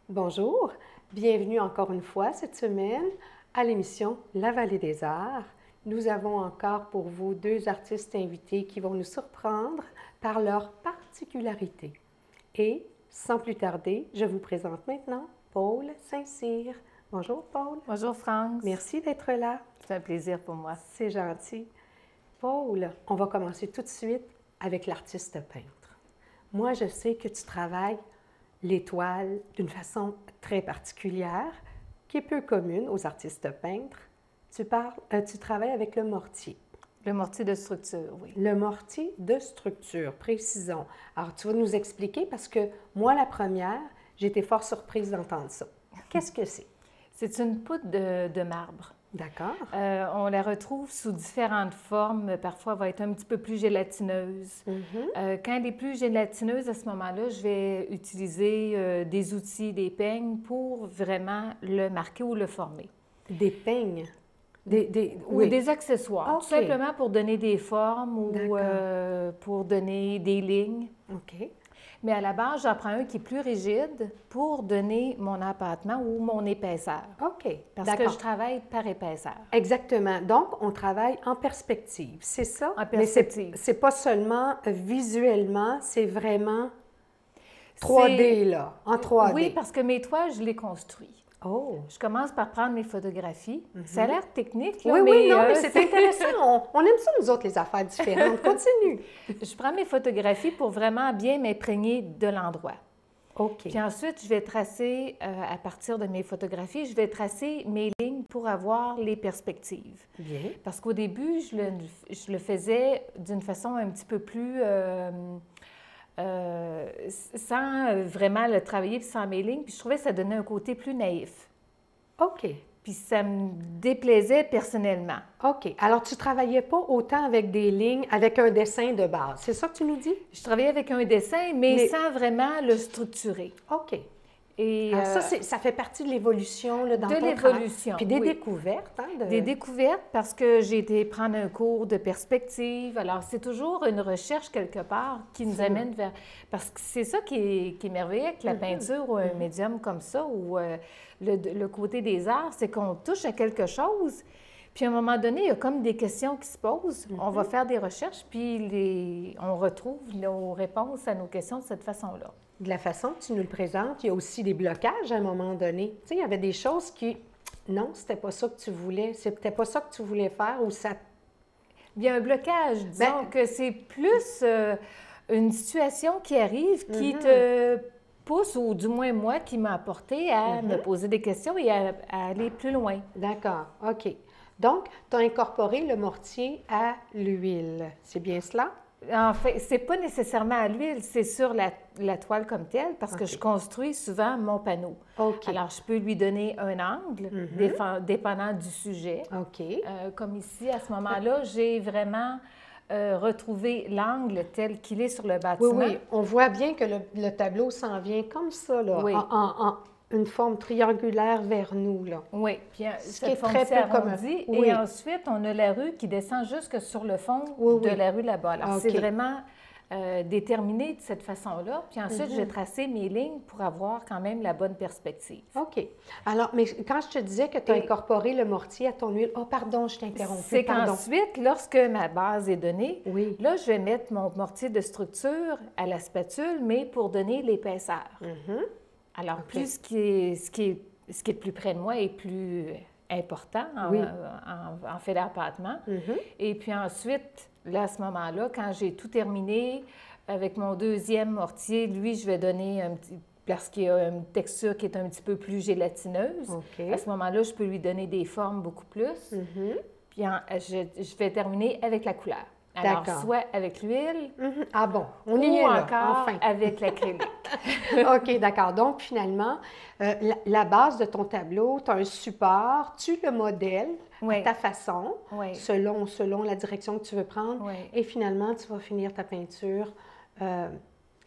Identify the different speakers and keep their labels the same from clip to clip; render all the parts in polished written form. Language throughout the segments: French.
Speaker 1: Bonjour, bienvenue encore une fois cette semaine à l'émission La Vallée des Arts. Nous avons encore pour vous deux artistes invités qui vont nous surprendre par leurs particularités. Et sans plus tarder, je vous présente maintenant Paul Saint-Cyr. Bonjour Paul.
Speaker 2: Bonjour France.
Speaker 1: Merci d'être là.
Speaker 2: C'est un plaisir pour moi.
Speaker 1: C'est gentil. Paul, on va commencer tout de suite avec l'artiste peintre. Moi, je sais que tu travailles l'étoile d'une façon très particulière, qui est peu commune aux artistes peintres. Tu travailles avec le mortier.
Speaker 2: Le mortier de structure, oui.
Speaker 1: Le mortier de structure, précisons. Alors, tu vas nous expliquer parce que moi, la première, j'ai été fort surprise d'entendre ça. Qu'est-ce que c'est?
Speaker 2: C'est une poudre de marbre.
Speaker 1: D'accord.
Speaker 2: On la retrouve sous différentes formes. Parfois, elle va être un petit peu plus gélatineuse. Quand elle est plus gélatineuse, à ce moment-là, je vais utiliser des outils, des peignes pour vraiment le marquer ou le former.
Speaker 1: Des peignes?
Speaker 2: Ou
Speaker 1: oui.
Speaker 2: des accessoires,
Speaker 1: OK.
Speaker 2: tout simplement pour donner des formes ou pour donner des lignes.
Speaker 1: OK.
Speaker 2: Mais à la base, j'en prends un qui est plus rigide pour donner mon appâtement ou mon épaisseur.
Speaker 1: OK.
Speaker 2: Parce que je travaille par épaisseur.
Speaker 1: Exactement. Donc, on travaille en perspective, c'est ça?
Speaker 2: En perspective.
Speaker 1: Mais c'est pas seulement visuellement, c'est vraiment 3D, là, en 3D.
Speaker 2: Oui, parce que mes toiles, je les construis.
Speaker 1: Oh!
Speaker 2: Je commence par prendre mes photographies. Ça a l'air technique, là,
Speaker 1: Oui,
Speaker 2: mais,
Speaker 1: oui, non, mais c'est intéressant. On aime ça, nous autres, les affaires différentes. Continue.
Speaker 2: Je prends mes photographies pour vraiment bien m'imprégner de l'endroit.
Speaker 1: OK.
Speaker 2: Puis ensuite, je vais tracer, à partir de mes photographies, je vais tracer mes lignes pour avoir les perspectives.
Speaker 1: Bien.
Speaker 2: Parce qu'au début, je le faisais d'une façon un petit peu plus... sans vraiment le travailler, puis sans mes lignes, puis je trouvais que ça donnait un côté plus naïf.
Speaker 1: OK.
Speaker 2: Puis ça me déplaisait personnellement.
Speaker 1: OK. Alors, tu ne travaillais pas autant avec des lignes, avec un dessin de base. C'est ça que tu nous dis?
Speaker 2: Je travaillais avec un dessin, mais sans vraiment le structurer.
Speaker 1: OK.
Speaker 2: Et
Speaker 1: alors ça fait partie de l'évolution là, dans ton travail.
Speaker 2: De l'évolution,
Speaker 1: Puis des
Speaker 2: oui.
Speaker 1: découvertes. Hein,
Speaker 2: Des découvertes parce que j'ai été prendre un cours de perspective. Alors, c'est toujours une recherche quelque part qui nous amène vers... Parce que c'est ça qui est merveilleux avec la peinture ou un médium comme ça, ou le côté des arts, c'est qu'on touche à quelque chose. Puis à un moment donné, il y a comme des questions qui se posent. On va faire des recherches, puis on retrouve nos réponses à nos questions de cette façon-là.
Speaker 1: De la façon que tu nous le présentes, il y a aussi des blocages à un moment donné. Tu sais, il y avait des choses qui, non, c'était pas ça que tu voulais, c'était pas ça que tu voulais faire ou ça...
Speaker 2: Il y a un blocage, disons que c'est plus une situation qui arrive qui te pousse, ou du moins moi, qui m'a apporté à me poser des questions et à aller plus loin.
Speaker 1: D'accord, OK. Donc, tu as incorporé le mortier à l'huile, c'est bien cela?
Speaker 2: En fait, c'est pas nécessairement à l'huile, c'est sur la toile comme telle, parce que je construis souvent mon panneau.
Speaker 1: OK.
Speaker 2: Alors, je peux lui donner un angle, dépendant du sujet.
Speaker 1: OK.
Speaker 2: Comme ici, à ce moment-là, j'ai vraiment retrouvé l'angle tel qu'il est sur le bâtiment.
Speaker 1: Oui, oui, on voit bien que le tableau s'en vient comme ça, là,
Speaker 2: Oui.
Speaker 1: en une forme triangulaire vers nous, là.
Speaker 2: Oui, puis
Speaker 1: Ce qui est
Speaker 2: cette forme
Speaker 1: très peu commun.
Speaker 2: s'arrondit.
Speaker 1: Oui.
Speaker 2: Et ensuite, on a la rue qui descend jusque sur le fond de la rue là-bas. Alors,
Speaker 1: OK.
Speaker 2: c'est vraiment déterminé de cette façon-là. Puis ensuite, j'ai tracé mes lignes pour avoir quand même la bonne perspective.
Speaker 1: OK. Alors, mais quand je te disais que tu as incorporé le mortier à ton huile... Oh, pardon, je t'ai interrompu,
Speaker 2: C'est
Speaker 1: pardon.
Speaker 2: qu'ensuite, lorsque ma base est donnée,
Speaker 1: Oui.
Speaker 2: là, je vais mettre mon mortier de structure à la spatule, mais pour donner l'épaisseur. Alors, plus ce qui est plus près de moi est plus important en fait d'appâtement. Et puis ensuite, là, à ce moment-là, quand j'ai tout terminé, avec mon deuxième mortier, lui, je vais donner un petit... parce qu'il y a une texture qui est un petit peu plus gélatineuse.
Speaker 1: OK.
Speaker 2: À ce moment-là, je peux lui donner des formes beaucoup plus. Puis je vais terminer avec la couleur. Alors, soit avec l'huile,
Speaker 1: Ah bon, on
Speaker 2: ou
Speaker 1: y est là,
Speaker 2: encore
Speaker 1: enfin.
Speaker 2: avec l'acrylique.
Speaker 1: OK, d'accord. Donc, finalement, la base de ton tableau, tu as un support, tu le modèles à ta façon, selon la direction que tu veux prendre, et finalement, tu vas finir ta peinture,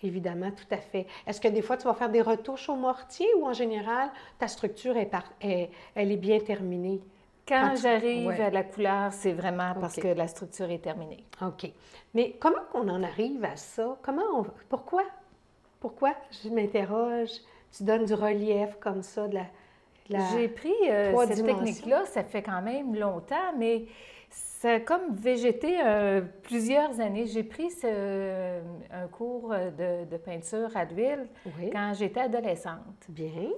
Speaker 1: évidemment, tout à fait. Est-ce que des fois, tu vas faire des retouches au mortier ou en général, ta structure, elle est bien terminée?
Speaker 2: Quand j'arrive à la couleur, c'est vraiment parce que la structure est terminée.
Speaker 1: OK. Mais comment on en arrive à ça? Pourquoi? Je m'interroge. tu donnes du relief comme ça,
Speaker 2: J'ai pris cette technique-là, ça fait quand même longtemps, mais ça a comme végété plusieurs années. J'ai pris un cours de peinture à l'huile quand j'étais adolescente.
Speaker 1: Bien.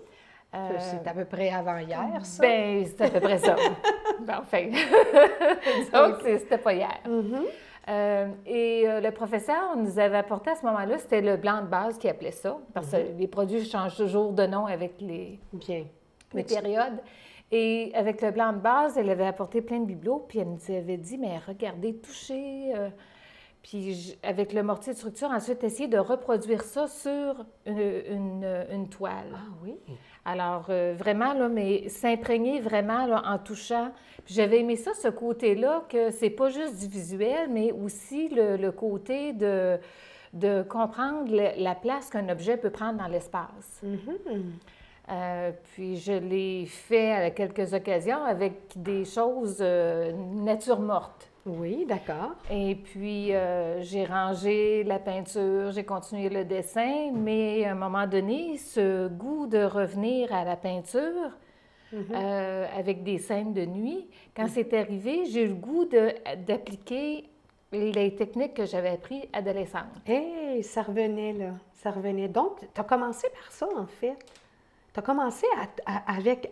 Speaker 1: C'est à peu près avant hier, ça?
Speaker 2: Bien, c'est à peu près ça. Enfin, donc, c'était pas hier. Et le professeur nous avait apporté à ce moment-là, c'était le blanc de base qui appelait ça, parce que les produits changent toujours de nom avec les périodes. Et avec le blanc de base, elle avait apporté plein de bibelots, puis elle nous avait dit, mais regardez, touchez. Puis avec le mortier de structure, ensuite, essayer de reproduire ça sur une toile.
Speaker 1: Ah oui?
Speaker 2: Alors, vraiment, là, mais s'imprégner vraiment là, en touchant. Puis j'avais aimé ça, ce côté-là, que c'est pas juste du visuel, mais aussi le côté de comprendre la place qu'un objet peut prendre dans l'espace. Puis je l'ai fait à quelques occasions avec des choses nature morte.
Speaker 1: Oui, d'accord.
Speaker 2: Et puis, j'ai rangé la peinture, j'ai continué le dessin, mais à un moment donné, ce goût de revenir à la peinture avec des scènes de nuit, quand c'est arrivé, j'ai eu le goût d'appliquer les techniques que j'avais apprises adolescente.
Speaker 1: Hé, ça revenait là, ça revenait. Donc, tu as commencé par ça, en fait. Tu as commencé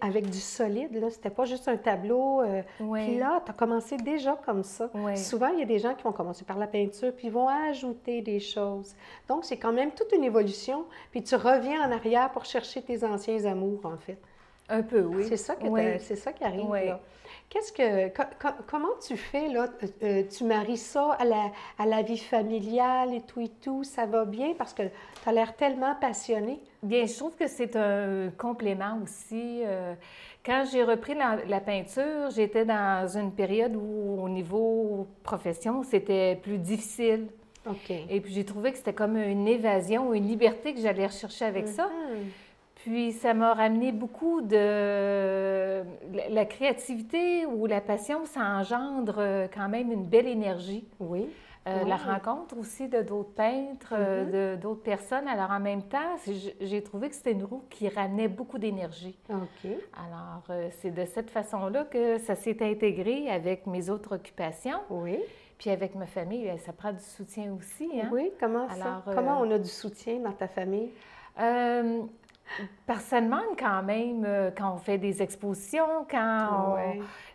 Speaker 1: avec du solide, là. C'était pas juste un tableau. Puis là, tu as commencé déjà comme ça. Souvent, il y a des gens qui vont commencer par la peinture, puis ils vont ajouter des choses. Donc, c'est quand même toute une évolution. Puis tu reviens en arrière pour chercher tes anciens amours, en fait.
Speaker 2: Un peu, oui.
Speaker 1: C'est ça, c'est ça qui arrive, là. Comment tu fais, là? Tu maries ça à la vie familiale et tout, ça va bien? Parce que tu as l'air tellement passionnée.
Speaker 2: Bien, je trouve que c'est un complément aussi. Quand j'ai repris la peinture, j'étais dans une période où, au niveau profession, c'était plus difficile.
Speaker 1: OK.
Speaker 2: Et puis, j'ai trouvé que c'était comme une évasion, une liberté que j'allais rechercher avec ça. Puis, ça m'a ramené beaucoup de... La créativité ou la passion, ça engendre quand même une belle énergie.
Speaker 1: Oui.
Speaker 2: La rencontre aussi de d'autres peintres, d'autres personnes. Alors, en même temps, j'ai trouvé que c'était une roue qui ramenait beaucoup d'énergie.
Speaker 1: OK.
Speaker 2: Alors, c'est de cette façon-là que ça s'est intégré avec mes autres occupations.
Speaker 1: Oui.
Speaker 2: Puis avec ma famille, ça prend du soutien aussi. Hein?
Speaker 1: Oui, comment ça? Comment on a du soutien dans ta famille?
Speaker 2: Ça demande quand même, quand on fait des expositions, quand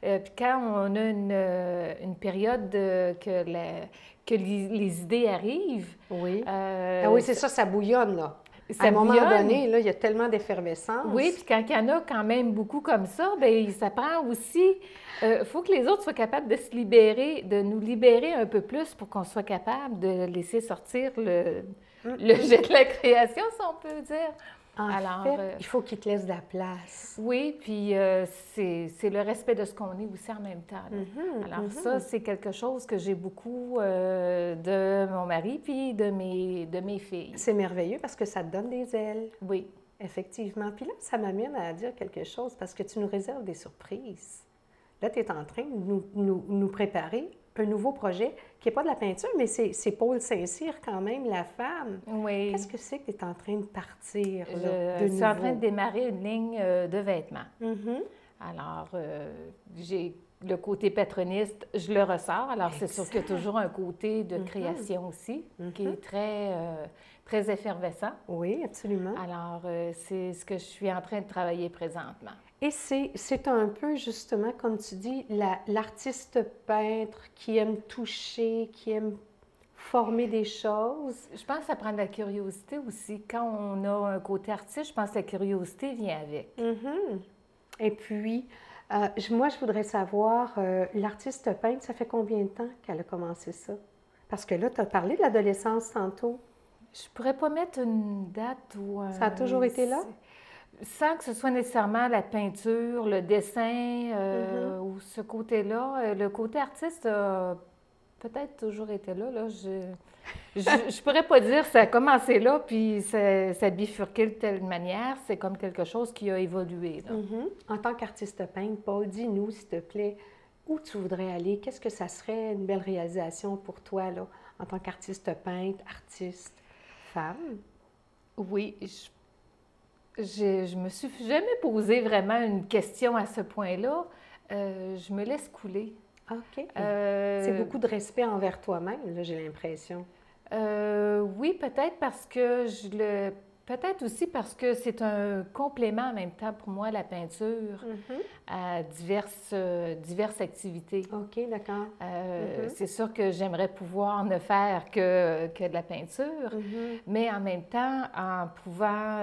Speaker 2: on a une période que les idées arrivent.
Speaker 1: Oui. Oui, c'est ça, ça bouillonne, là. À un moment donné, là, il y a tellement d'effervescence.
Speaker 2: Oui, puis quand il y en a quand même beaucoup comme ça, bien, ça prend aussi... Il faut que les autres soient capables de se libérer, de nous libérer un peu plus pour qu'on soit capable de laisser sortir le jet de la création, si on peut dire.
Speaker 1: Alors, il faut qu'ils te laissent de la place.
Speaker 2: Oui, puis c'est le respect de ce qu'on est aussi en même temps. Alors ça, c'est quelque chose que j'ai beaucoup de mon mari puis de mes filles.
Speaker 1: C'est merveilleux parce que ça te donne des ailes.
Speaker 2: Oui.
Speaker 1: Effectivement. Puis là, ça m'amène à dire quelque chose parce que tu nous réserves des surprises. Là, tu es en train de nous préparer un nouveau projet qui n'est pas de la peinture, mais c'est Paul Saint-Cyr quand même, la femme.
Speaker 2: Oui.
Speaker 1: Qu'est-ce que c'est que tu es en train de partir là,
Speaker 2: de nouveau? Je suis en train de démarrer une ligne de vêtements. Alors, j'ai le côté patroniste, je le ressors. Alors, c'est sûr qu'il y a toujours un côté de création aussi qui est très effervescent.
Speaker 1: Oui, absolument.
Speaker 2: Alors, c'est ce que je suis en train de travailler présentement.
Speaker 1: Et c'est un peu, justement, comme tu dis, l'artiste peintre qui aime toucher, qui aime former des choses.
Speaker 2: Je pense que ça prend de la curiosité aussi. Quand on a un côté artiste, je pense que la curiosité vient avec.
Speaker 1: Et puis, moi, je voudrais savoir, l'artiste peintre, ça fait combien de temps qu'elle a commencé ça? Parce que là, tu as parlé de l'adolescence tantôt.
Speaker 2: Je pourrais pas mettre une date ou...
Speaker 1: Ça a toujours été là?
Speaker 2: Sans que ce soit nécessairement la peinture, le dessin ou ce côté-là. Le côté artiste a peut-être toujours été là. Je pourrais pas dire que ça a commencé là, puis ça bifurqué de telle manière. C'est comme quelque chose qui a évolué. Là.
Speaker 1: En tant qu'artiste peintre, Paul, dis-nous, s'il te plaît, où tu voudrais aller? Qu'est-ce que ça serait une belle réalisation pour toi, là, en tant qu'artiste peintre, artiste, femme?
Speaker 2: Oui, je me suis jamais posé vraiment une question à ce point-là. Je me laisse couler.
Speaker 1: OK. C'est beaucoup de respect envers toi-même, là, j'ai l'impression.
Speaker 2: Oui, peut-être parce que peut-être aussi parce que c'est un complément en même temps pour moi, la peinture, à diverses activités.
Speaker 1: OK, d'accord.
Speaker 2: C'est sûr que j'aimerais pouvoir ne faire que de la peinture, mais en même temps, en pouvant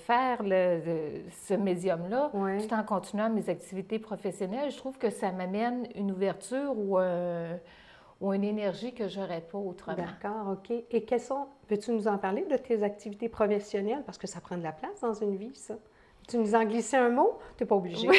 Speaker 2: faire ce médium-là, tout en continuant mes activités professionnelles, je trouve que ça m'amène une ouverture ou une énergie que je n'aurais pas autrement.
Speaker 1: D'accord, OK. Et peux-tu nous en parler de tes activités professionnelles? Parce que ça prend de la place dans une vie, ça. Tu nous en glisser un mot? Tu n'es pas obligé.
Speaker 2: Oui.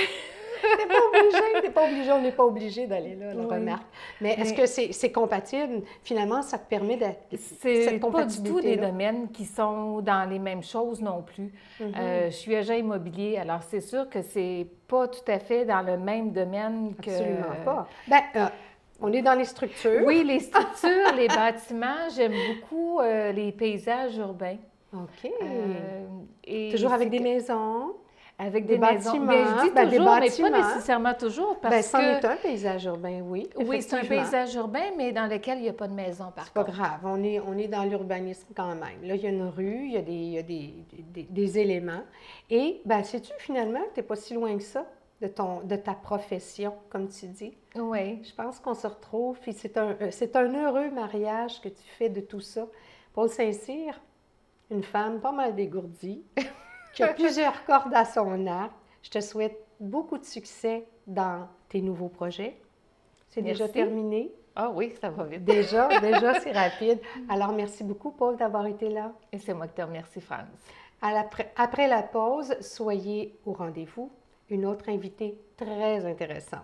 Speaker 1: T'es pas obligé, on n'est pas obligé d'aller là, la remarque. Mais est-ce que c'est compatible? Finalement, ça te permet
Speaker 2: cette compatibilité-là? C'est pas du tout des domaines qui sont dans les mêmes choses non plus. Je suis agent immobilier, alors c'est sûr que c'est pas tout à fait dans le même domaine que...
Speaker 1: Absolument pas. Bien, on est dans les structures.
Speaker 2: Oui, les structures, les bâtiments. J'aime beaucoup les paysages urbains.
Speaker 1: OK. Toujours avec des maisons?
Speaker 2: Avec des maisons. Mais je dis toujours, mais pas nécessairement toujours, parce que...
Speaker 1: c'en est un paysage urbain, oui.
Speaker 2: Oui, c'est un paysage urbain, mais dans lequel il n'y a pas de maison, par contre.
Speaker 1: C'est pas grave, on est dans l'urbanisme quand même. Là, il y a une rue, il y a des éléments. Et, sais-tu, finalement, tu n'es pas si loin que ça de ta profession, comme tu dis.
Speaker 2: Oui.
Speaker 1: Je pense qu'on se retrouve, puis c'est un heureux mariage que tu fais de tout ça. Paul Saint-Cyr, une femme pas mal dégourdie, qui a plusieurs cordes à son arc. Je te souhaite beaucoup de succès dans tes nouveaux projets. C'est déjà terminé.
Speaker 2: Ah oui, ça va vite.
Speaker 1: Déjà, c'est rapide. Alors, merci beaucoup, Paul, d'avoir été là.
Speaker 2: Et c'est moi qui te remercie, France.
Speaker 1: Après la pause, soyez au rendez-vous. Une autre invitée très intéressante.